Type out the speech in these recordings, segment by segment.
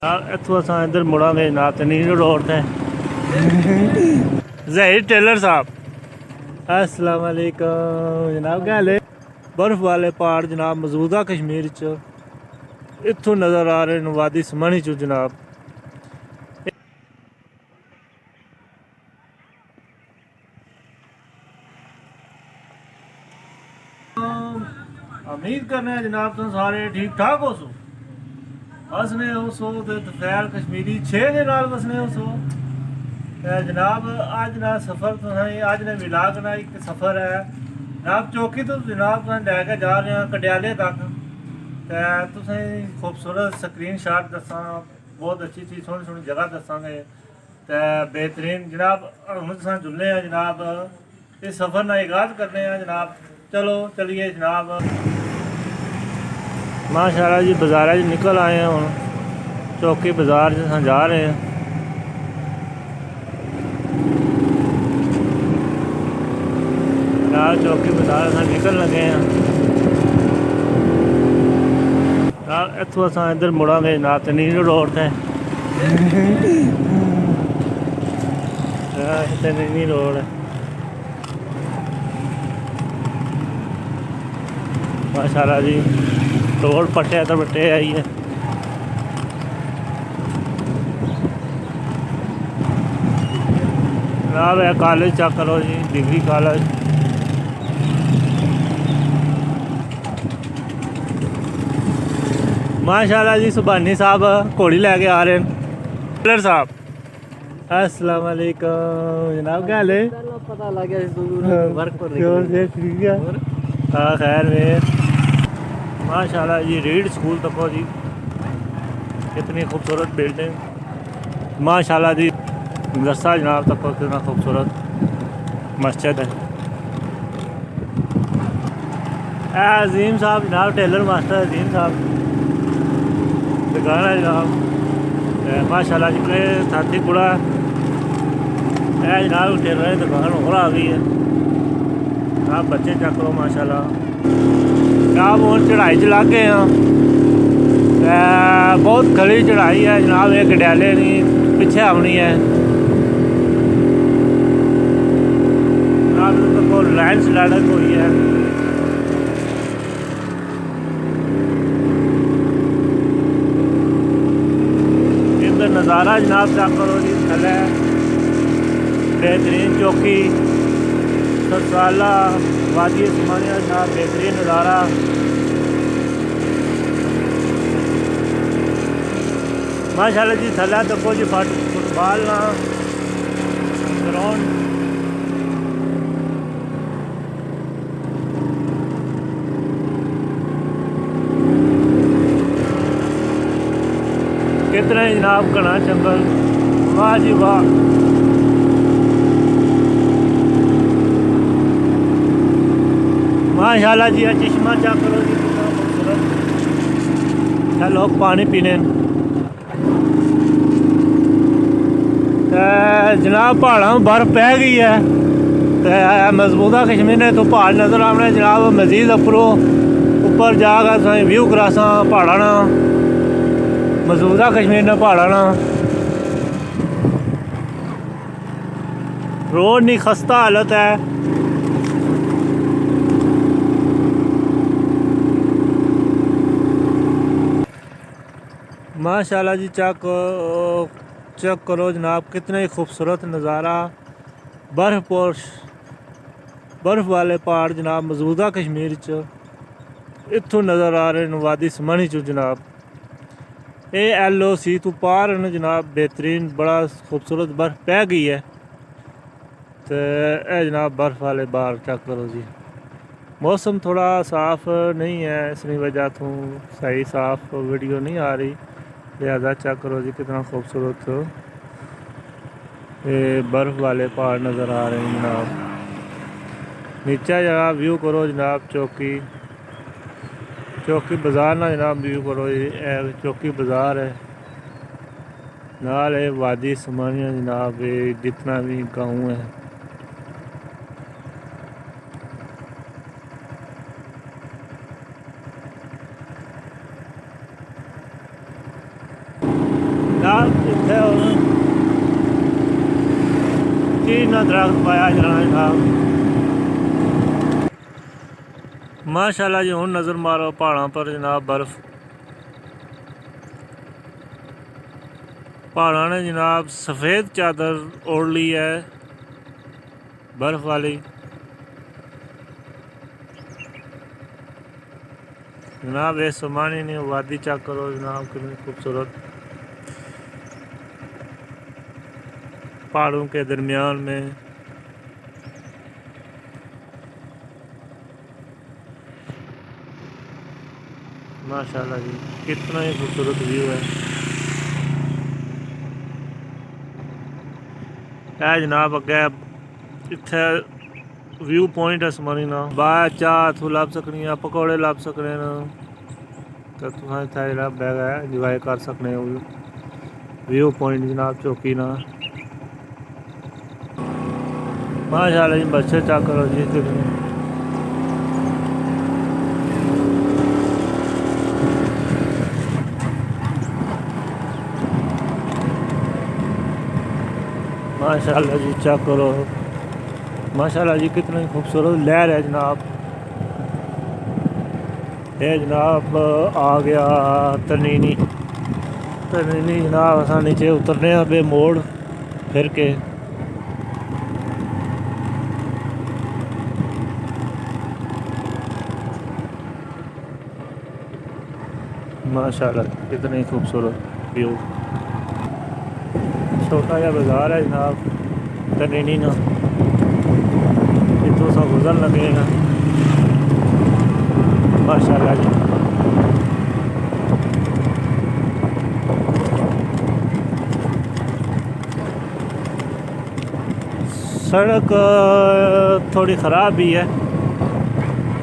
इतों अस इधर मुड़ांगे जनाब तो नील रोड से जहीर टेलर साहब अस्सलाम वालेकुम जनाब। क्या हाल है? बर्फ वाले पहाड़ जनाब मौजूदा कश्मीर च इत्थों नज़र आ रहे वादी समनी चो जनाब। उम्मीद करने जनाब तुम सारे ठीक ठाक हो सो हसने हो सो दोपहर कश्मीरी 6 के नाल वसने हो सो जनाब। अज ना सफ़र तुसें अज ने मिलाग ना एक सफ़र है जनाब चौकी तो जनाब तुसें लैके जा रहे हैं कटियाले तक। तुसें खूबसूरत स्क्रीन शाट दसा बहुत अच्छी चीज़ सोहनी सोहनी जगह दसांगे तो बेहतरीन जनाब। हम तुसें जुलने हैं जनाब इस सफ़र का आगाज़ करने हैं जनाब। चलो चलिए जनाब। माशाल्लाह जी बाज़ार निकल आए हैं हूँ चौकी बाज़ार से जा रहे हैं। यार चौकी बाज़ार से निकल लगे हैं यार। इतों अस इधर मुड़ांगे जनाब तो नील रोड से नीली रोड है माशाल्लाह जी। रोड पट्टे तो बट्टे आई है। जनाब है कॉलेज चेक करो जी डिग्री कॉलेज। माशाल्लाह जी सुभानी साहब घोड़ी लैके आ रहे हैं टेलर साहब। अस्सलाम वालेकुम जनाब। क्या हाल है? पता लग गया वर्क पर ठीक है हाँ खैर में। माशाल्लाह जी रीड स्कूल तको जी कितनी खूबसूरत बिल्डिंग माशाल्लाह जी। मदरसा जनाब तको कितना खूबसूरत मस्जिद है। अजीम साहब जनाब टेलर मास्टर अजीम साहब दुकान है जनाब। माशाल्लाह जी मेरे साथी कुड़ा जनाब टेलर की दुकान और आ गई है। आप बच्चे चेक करो माशाल्लाह। जनाब हूँ चढ़ाई च लग गए हाँ बहुत खड़ी चढ़ाई है जनाब। ये गड्याले नहीं पिछे आनी है जनाब। लैंड स्लाइडिंग हुई है। इधर नज़ारा जनाब चेक करो जी थले बेहतरीन चौकी सरसाला वादी समानिया जनाब बेहतरीन नज़ारा। माशाल्लाह जी थला तको जी फुटबॉल ना ग्राउंड कितना ही जनाब घना जंगल वाह जी वाह। माशाल्लाह जी चश्मा चेक करो जी कितना खूबसूरत लोग पानी पीने जनाब। पहाड़ा में बर्फ पै गई है तो मजबूता कश्मीर ने तो पहाड़ नज़र आने जनाब। मजीद ऊपर जाकर व्यू करासा पहाड़ा ना मजबूता कश्मीर ने पहाड़ा ना। रोड नहीं खस्ता हालत है। माशाल्लाह जी चेक करो जनाब कितना ही खूबसूरत नज़ारा। बर्फ़ वाले पहाड़ जनाब मौजूदा कश्मीर च इत्थों नज़र आ रहे वादी समनी चो जनाब। ये LOC तो पार न जनाब बेहतरीन बड़ा खूबसूरत बर्फ़ पै गई है तो जनाब बर्फ़ वाले बाहर चेक करो जी। मौसम थोड़ा साफ़ नहीं है इसकी वजह तो सही साफ़ वीडियो नहीं आ रही लिहाजा चेक करो जी कितना खूबसूरत ये बर्फ़ वाले पहाड़ नज़र आ रहे हैं जनाब। नीचे जनाब व्यू करो जनाब चौकी बाज़ार ना जनाब व्यू करो जी। चौकी बाज़ार है नाल है वादी समानिया जनाब। ये जितना भी गाँव है जनाब इतने चीज ना दरख्त पाया जाना जनाब। माशाल्लाह जी हुण नज़र मारो पहाड़ों पर जनाब बर्फ। पहाड़ों ने जनाब सफ़ेद चादर ओढ़ ली है बर्फ वाली। जनाब ये समानी नहीं वादी चेक करो जनाब कितनी खूबसूरत पहाड़ों के दरमियान में। माशाल्लाह जी कितना ही खूबसूरत व्यू है। जनाब अगे इत्थे व्यू पॉइंट है समानी ना बाहर चाह इत्थों लभ सकनी है पकौड़े लभ सकने न तो तुसें इत्थै जेह्ड़ा बैग है इंजॉय कर सकने हो व्यू पॉइंट जनाब चौकी ना। माशाल्लाह जी बच्चे चेक करो जी कितने माशाल्लाह जी चेक करो। माशाल्लाह जी कितनी खूबसूरत लहर है जनाब। ये जनाब आ गया तरनीनी जनाब असां नीचे उतरने बे मोड़ फिर के। माशाल्लाह कितनी खूबसूरत व्यू। छोटा जा बाजार है जनाब तरनीनी ना इतों सा गुजर लगे हैं। माशाल्लाह जी सड़क थोड़ी ख़राब भी है।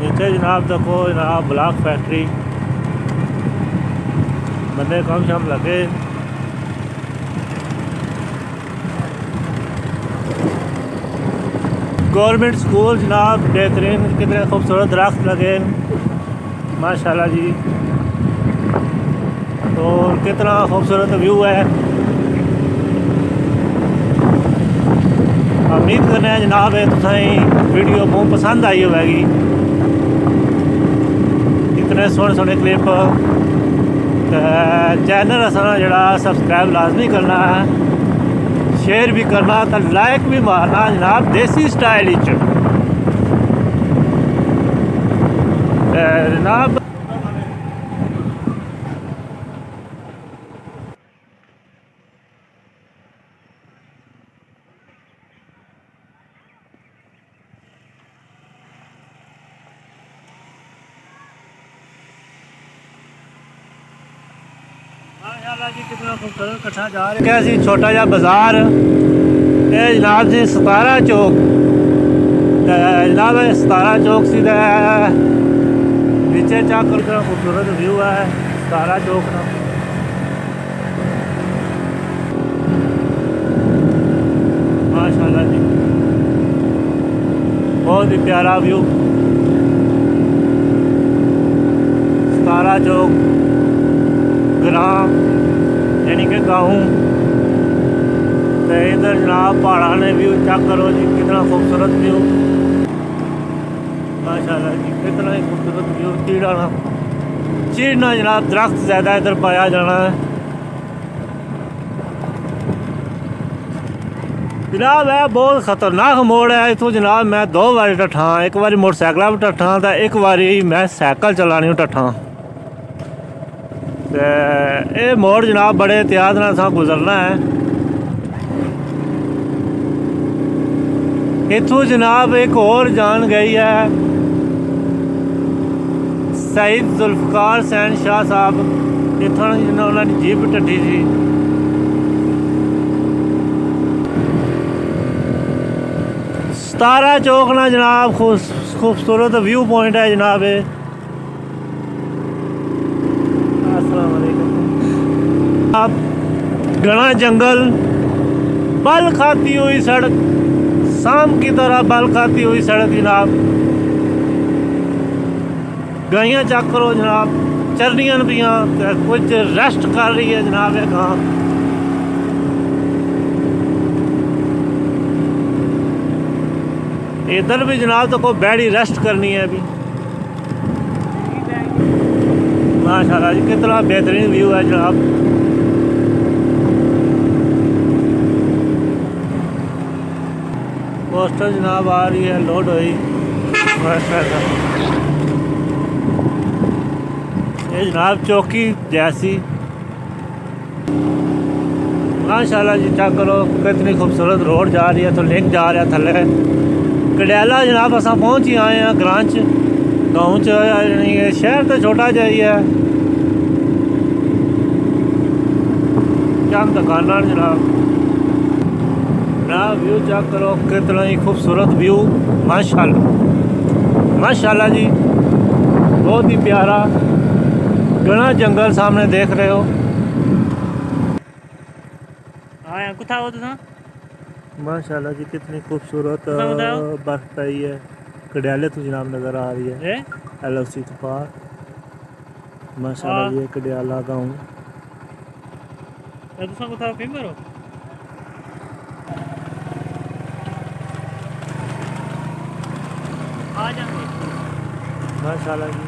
नीचे जनाब देखो जनाब ब्लॉक फैक्ट्री बंदे कम शम लगे। गवर्नमेंट स्कूल जनाब बेहतरीन कितने खूबसूरत दरख्त लगे माशाल्लाह जी। तो कितना खूबसूरत व्यू है। उम्मीद करने हैं जनाब तुसें वीडियो बहुत पसंद आई होगी। इतने सोहने सोहने क्लिप चैनल असां जेह्ड़ा सब्सक्राइब लाजमी करना है शेयर भी करना तो लाइक भी मारना जनाब देसी स्टाइल जनाब। माशाल्लाह जी कितना खूबसूरत कट्ठा जा रहा है। क्या सी छोटा जा बाजार ये जनाब जी 17 चौक जनाब 17 चौक सी नीचे चाकर का खूबसूरत व्यू है 17 चौक का। माशाल्लाह जी बहुत ही प्यारा व्यू 17 चौक ग्राम यानी कि गाँव। तो इधर जनाब पहाड़ा ने व्यू चेक करो जी कितना खूबसूरत व्यू। माशाल्लाह जी कितना ही खूबसूरत व्यू। चीड़ना जनाब दरख्त ज़्यादा इधर पाया जाना है जनाब। है बहुत ख़तरनाक मोड़ है इतों जनाब। मैं 2 बारी टट्ठा एक बारी मोटरसाइकिल पर टट्ठा तो एक बारी मैं साइकिल चलानी टट्ठा। ये मोड़ जनाब बड़े एहतियात नाल सा गुजरना है। इथों जनाब एक और जान गई है सईद जुल्फकार सैन शाह साहब इथों उन्होंने जीप टट्टी सी। 17 चौक ना जनाब खूबसूरत व्यू पॉइंट है जनाब। आप घना जंगल बल खाती हुई सड़क शाम की तरह बल खाती हुई सड़क जनाब। गाइयाँ चेक करो जनाब चरनियां पियाँ कुछ रेस्ट कर रही है जनाब। ये गाँव इधर भी जनाब तो कोई बैठी रेस्ट करनी है अभी। माशाल्लाह जी कितना बेहतरीन व्यू है जनाब। पोस्टर जनाब आ रही है, लोड हुई माशाल्लाह। ये जनाब चौकी जैसी माशाल्लाह जी। चेक करो कितनी खूबसूरत रोड जा रही है, तो लिंक जा रहा है थले कड़ैला जनाब। अस पहुँच ही आए हैं ग्रां च, गाँव च, यानी शहर तो छोटा जाइए चंद दुकाना जनाब। जनाब व्यू चेक करो कितना ही खूबसूरत व्यू माशाल्लाह माशाल्लाह जी, बहुत ही प्यारा घना जंगल सामने देख रहे हो। हाँ कुथा हो तुसा माशाल्लाह जी कितनी खूबसूरत बताओ। बर्फ पई है। कड़ियाले तो जनाब नज़र आ रही है LOC के पास। माशाल्लाह जी कड़ियाला गाँव। तुसा कुथा फेमर हो आ जाएंगे माशाल्लाह जी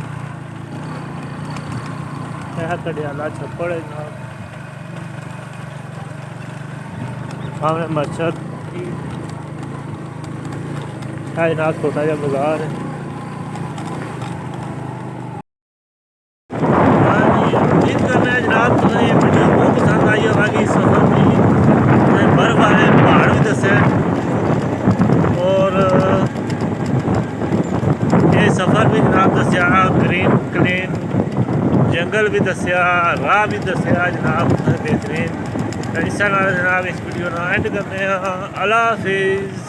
यह कड़ियाला छप्पड़ है जनाब। सामने मस्जिद है जनाब, छोटा सा बाजार है। हाँ जी, उम्मीद कर रहे हैं जनाब तुम्हें ये वीडियो बहुत पसंद आई होगी। इस सफर की बर्फ वाले पहाड़ भी दसे और ये सफ़र भी जनाब दसिया, ग्रीन क्लीन जंगल भी दसिया, राह भी दसिया जनाब बेहतरीन। इस जनाब इस वीडियो ना एंड करने। अल्लाह हाफिज़।